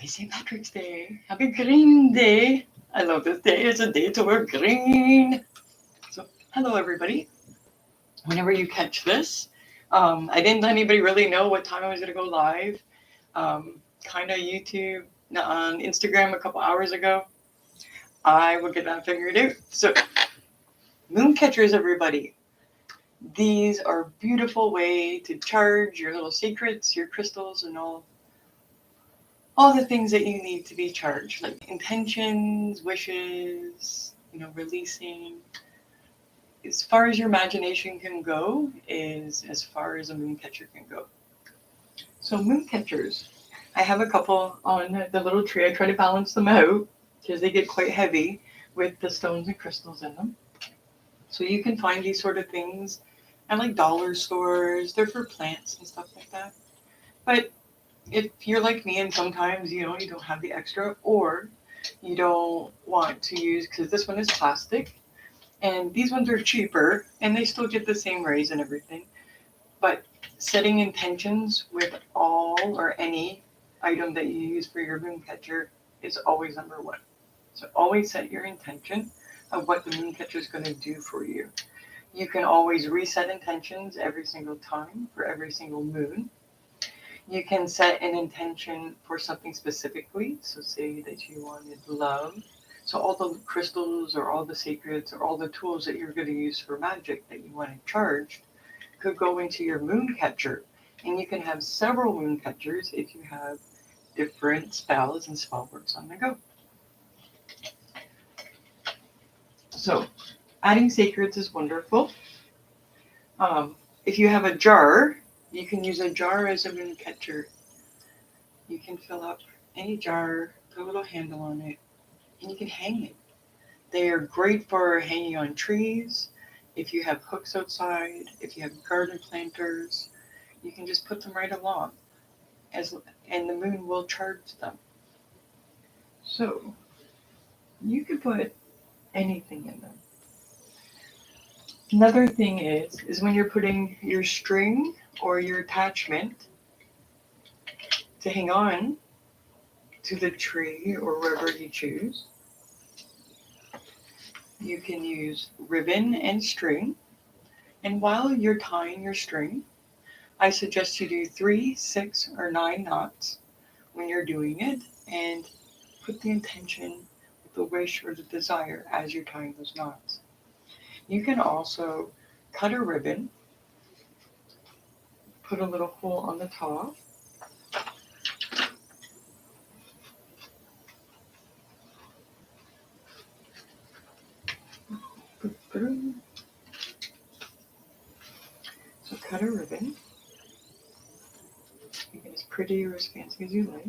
St. Patrick's Day. Happy Green Day. I love this day. It's a day to wear green. So, hello everybody. Whenever you catch this, I didn't let anybody really know what time I was going to go live. Kind of YouTube on Instagram a couple hours ago. I will get that figured out. So, Mooncatchers, everybody. These are a beautiful way to charge your little secrets, your crystals, and all the things that you need to be charged, like intentions, wishes, releasing. As far as your imagination can go is as far as a mooncatcher can go. So mooncatchers, I have a couple on the little tree. I try to balance them out because they get quite heavy with the stones and crystals in them. So you can find these sort of things at like dollar stores. They're for plants and stuff like that. But if you're like me and sometimes you don't have the extra, or you don't want to use, because this one is plastic and these ones are cheaper and they still get the same rays and everything, but setting intentions with all or any item that you use for your mooncatcher is always number one. So always set your intention of what the mooncatcher is going to do for you. You can always reset intentions every single time for every single moon. You can set an intention for something specifically. So say that you wanted love. So all the crystals or all the secrets or all the tools that you're going to use for magic that you want to charge could go into your mooncatcher. And you can have several mooncatchers if you have different spells and spell works on the go. So adding secrets is wonderful. If you have a jar, you can use a jar as a mooncatcher. You can fill up any jar, put a little handle on it, and you can hang it. They are great for hanging on trees. If you have hooks outside, if you have garden planters, you can just put them right along, and the moon will charge them. So you can put anything in them. Another thing is when you're putting your string or your attachment to hang on to the tree or wherever you choose, you can use ribbon and string. And while you're tying your string, I suggest you do 3, 6, or 9 knots when you're doing it, and put the intention, the wish, or the desire as you're tying those knots. You can also cut a ribbon, put a little hole on the top, so cut a ribbon, make it as pretty or as fancy as you like.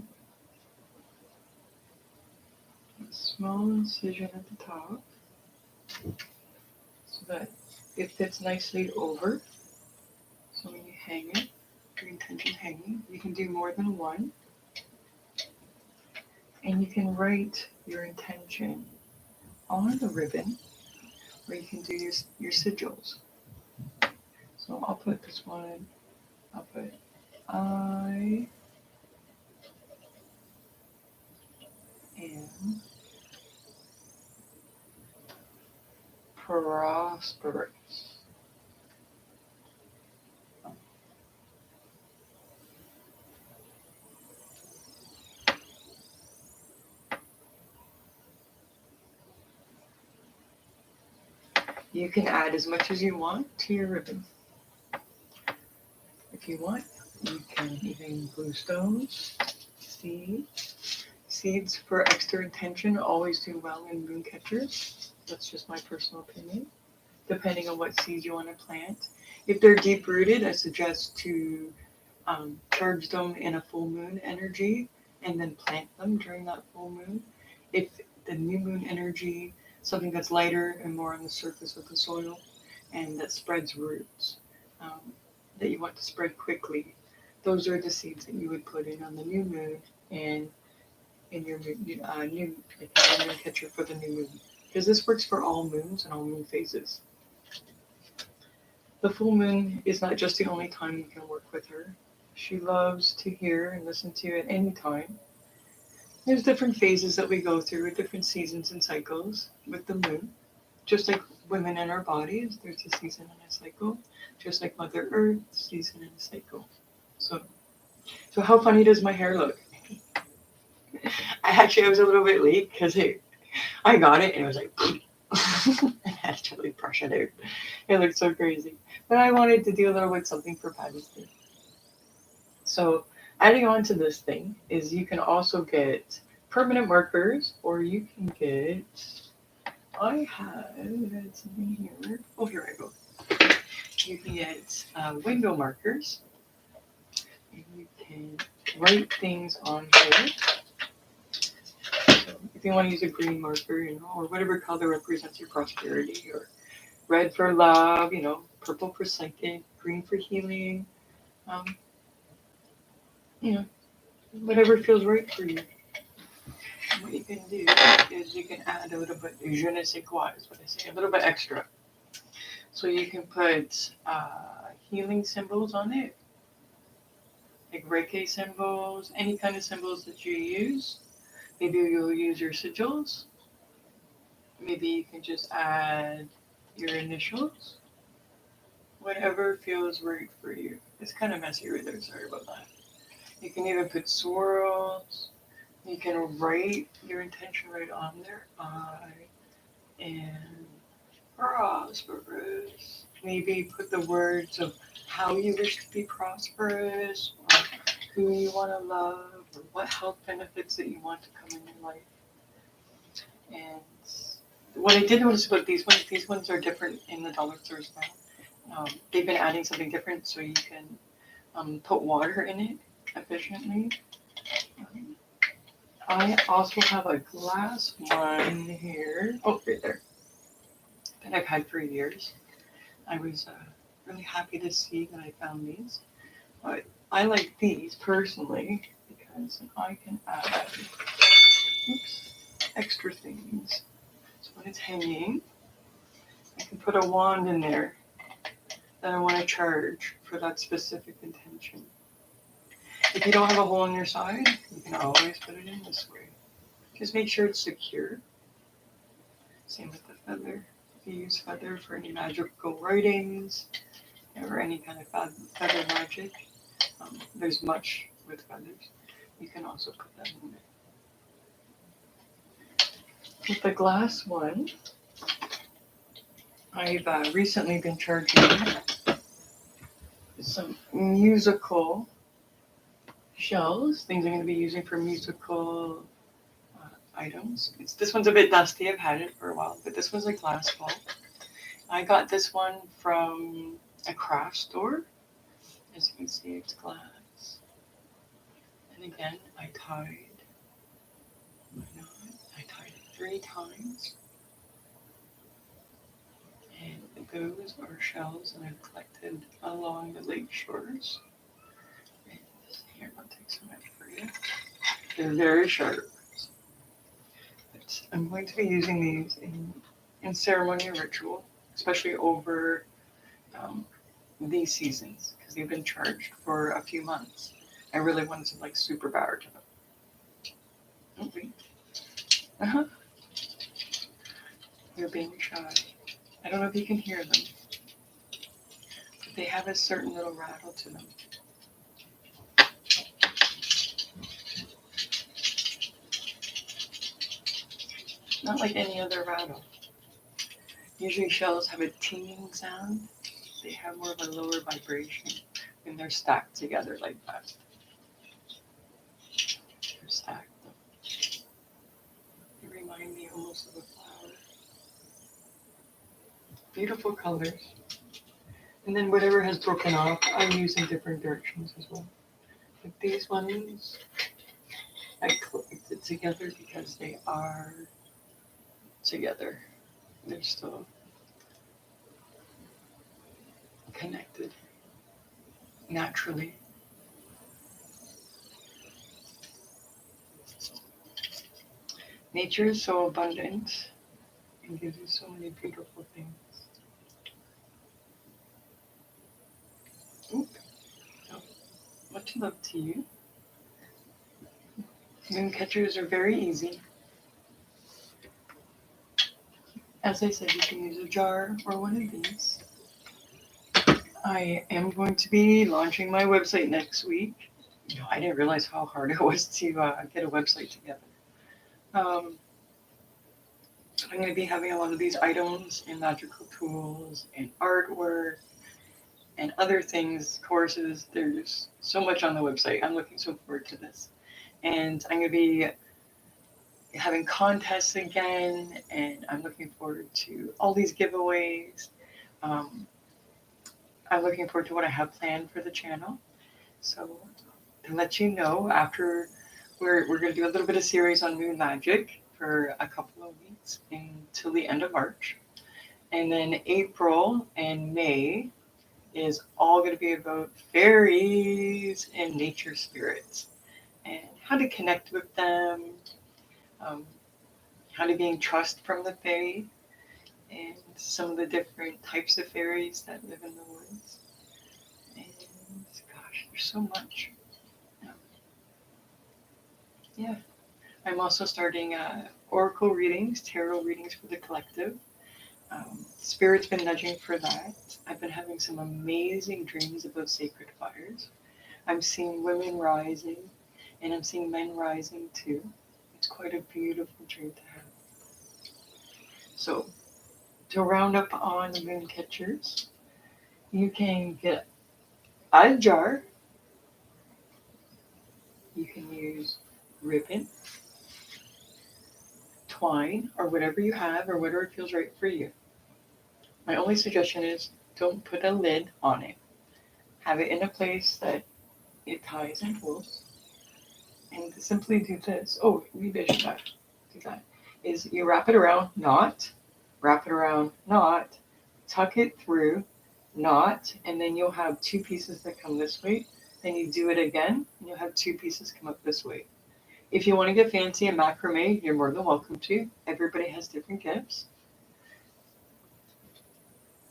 A small incision at the top so that it fits nicely over. So when you hang it, your intention hanging, you can do more than one. And you can write your intention on the ribbon, or you can do your sigils. So I'll put this one, I'll put I am prosperous. You can add as much as you want to your ribbon. If you want, you can even glue stones, seeds. Seeds for extra intention always do well in mooncatchers. That's just my personal opinion, depending on what seeds you want to plant. If they're deep rooted, I suggest to charge them in a full moon energy and then plant them during that full moon. If the new moon energy, something that's lighter and more on the surface of the soil and that spreads roots, that you want to spread quickly, those are the seeds that you would put in on the new moon and in your new catcher for the new moon, because this works for all moons and all moon phases. The full moon is not just the only time you can work with her. She loves to hear and listen to you at any time. There's different phases that we go through with different seasons and cycles with the moon. Just like women in our bodies, there's a season and a cycle. Just like Mother Earth, season and a cycle. So how funny does my hair look? I was a little bit late because I got it and it was like, I had to totally brush it out. It looked so crazy. But I wanted to do a little bit something for Patty's Day. So adding on to this thing is you can also get permanent markers, or you can get, I had something here. Oh, here I go. You can get window markers. And you can write things on here. So if you want to use a green marker, or whatever color represents your prosperity, or red for love, purple for psychic, green for healing, whatever feels right for you. And what you can do is you can add a little bit je ne sais quoi, is what I say, a little bit extra. So you can put healing symbols on it, like Reiki symbols, any kind of symbols that you use. Maybe you'll use your sigils. Maybe you can just add your initials. Whatever feels right for you. It's kind of messy right there, sorry about that. You can even put swirls. You can write your intention right on their eye. And prosperous. Maybe put the words of how you wish to be prosperous, or who you want to love, or what health benefits that you want to come in your life. And what I did notice about these ones are different in the dollar stores now. They've been adding something different, so you can put water in it efficiently. I also have a glass one here. Oh, right there. That I've had for years. I was really happy to see that I found these. But I like these personally because I can add extra things. So when it's hanging, I can put a wand in there that I want to charge for that specific intention. If you don't have a hole in your side, you can always put it in this way. Just make sure it's secure. Same with the feather. If you use feather for any magical writings or any kind of feather magic, there's much with feathers. You can also put that in there. With the glass one, I've recently been charging some musical shells, things I'm going to be using for musical items. This one's a bit dusty, I've had it for a while, but this one's a glass ball. I got this one from a craft store. As you can see, it's glass. And again, I tied my knot. I tied it 3 times. And those are shells that I've collected along the lake shores. And here, I'll take some out for you. They're very sharp. But I'm going to be using these in ceremony and ritual, especially over these seasons, because they've been charged for a few months. I really wanted some super power to them. Oh, wait. They're being shy. I don't know if you can hear them, but they have a certain little rattle to them. Not like any other rattle. Usually shells have a tinging sound. They have more of a lower vibration when they're stacked together like that. They're stacked. They remind me almost of a flower. Beautiful colors. And then whatever has broken off, I use in different directions as well. Like these ones, I collected together because they are together. They're still connected naturally. Nature is so abundant and gives you so many beautiful things. Much love to you. Mooncatchers are very easy. As I said, you can use a jar or one of these. I am going to be launching my website next week. I didn't realize how hard it was to get a website together. I'm going to be having a lot of these items and magical tools and artwork and other things, courses. There's so much on the website. I'm looking so forward to this. And I'm going to be having contests again, and I'm looking forward to all these giveaways. I'm looking forward to what I have planned for the channel. So to let you know, after we're going to do a little bit of series on moon magic for a couple of weeks until the end of March. And then April and May is all going to be about fairies and nature spirits and how to connect with them, how to gain trust from the fae, and some of the different types of fairies that live in the woods. And gosh, there's so much. Yeah. I'm also starting oracle readings, tarot readings for the collective. Spirit's been nudging for that. I've been having some amazing dreams about sacred fires. I'm seeing women rising, and I'm seeing men rising too. It's quite a beautiful dream to have. So, to round up on the Mooncatchers, you can get a jar. You can use ribbon, twine, or whatever you have, or whatever feels right for you. My only suggestion is don't put a lid on it. Have it in a place that it ties and holds. And simply do this. Oh, maybe I should do that. Is you wrap it around, knot, wrap it around, knot, tuck it through, knot, and then you'll have two pieces that come this way. Then you do it again, and you'll have two pieces come up this way. If you want to get fancy and macrame, you're more than welcome to. Everybody has different gifts.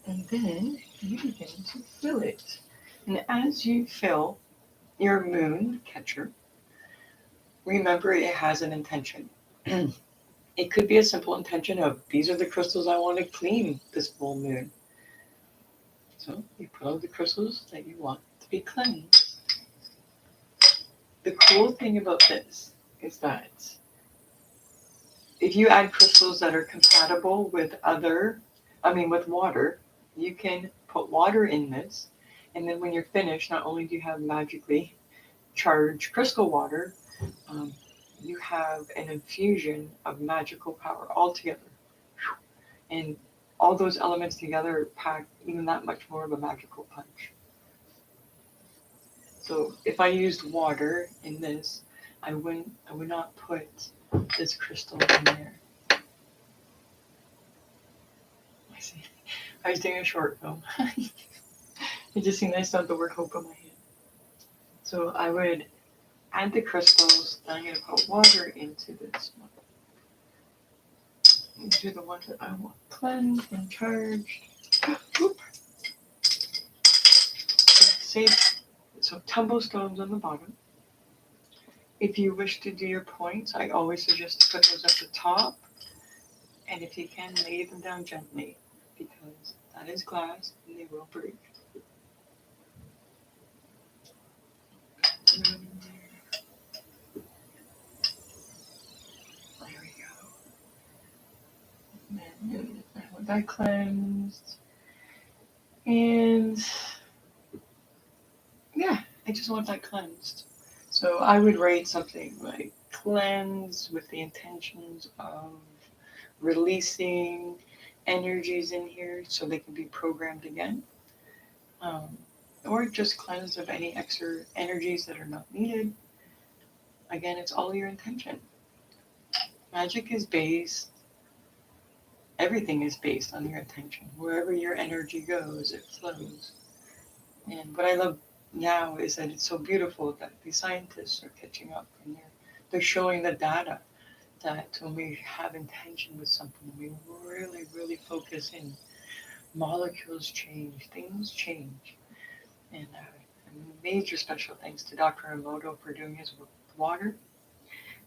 And then you begin to fill it. And as you fill your moon catcher, remember it has an intention. It could be a simple intention of, these are the crystals I want to clean this full moon. So you put all the crystals that you want to be cleansed. The cool thing about this is that if you add crystals that are compatible with with water, you can put water in this, and then when you're finished, not only do you have magically charged crystal water, you have an infusion of magical power altogether. And all those elements together pack even that much more of a magical punch. So if I used water in this, I would not put this crystal in there. I see. I was doing a short film. It just seemed nice to have the word hope on my hand. So I would add the crystals, then I'm going to put water into this one. These are the ones that I want cleansed and charged. Oop. So tumble stones on the bottom. If you wish to do your points, I always suggest to put those at the top. And if you can, lay them down gently, because that is glass and they will break. There we go. And I want that cleansed. And yeah, I just want that cleansed. So I would write something like cleanse with the intentions of releasing energies in here so they can be programmed again. Or just cleanse of any extra energies that are not needed. Again, it's all your intention. Magic is based, everything is based on your intention. Wherever your energy goes, it flows. And what I love now is that it's so beautiful that the scientists are catching up and they're showing the data that when we have intention with something, we really, really focus in, molecules change, things change. And major special thanks to Dr. Emoto for doing his work with water.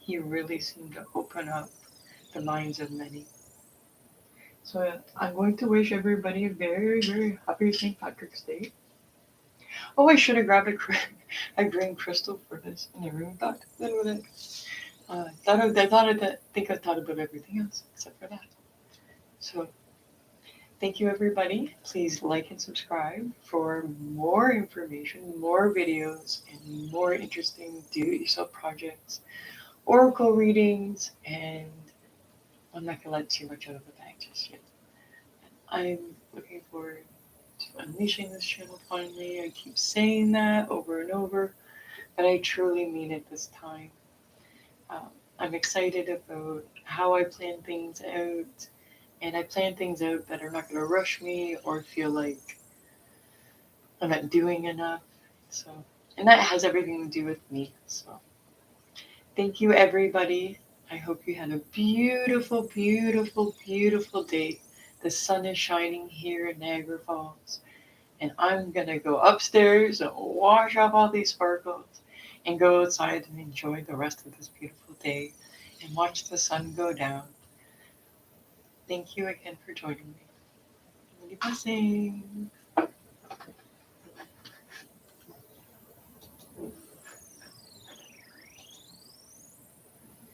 he really seemed to open up the minds of many. So I'm going to wish everybody a very, very happy St. Patrick's Day. Oh, I should have grabbed a green crystal for this in the room. But then with it, I thought about everything else except for that. So thank you, everybody. Please like and subscribe for more information, more videos, and more interesting do-it-yourself projects, oracle readings, and I'm not gonna let too much out of the bag just yet. I'm looking forward to unleashing this channel finally. I keep saying that over and over, but I truly mean it this time. Um, I'm excited about how I plan things out, and I plan things out that are not going to rush me or feel like I'm not doing enough. So, and that has everything to do with me. So, thank you, everybody. I hope you had a beautiful, beautiful, beautiful day. The sun is shining here in Niagara Falls, and I'm gonna go upstairs and wash off all these sparkles and go outside and enjoy the rest of this beautiful day and watch the sun go down. Thank you again for joining me. Many blessings.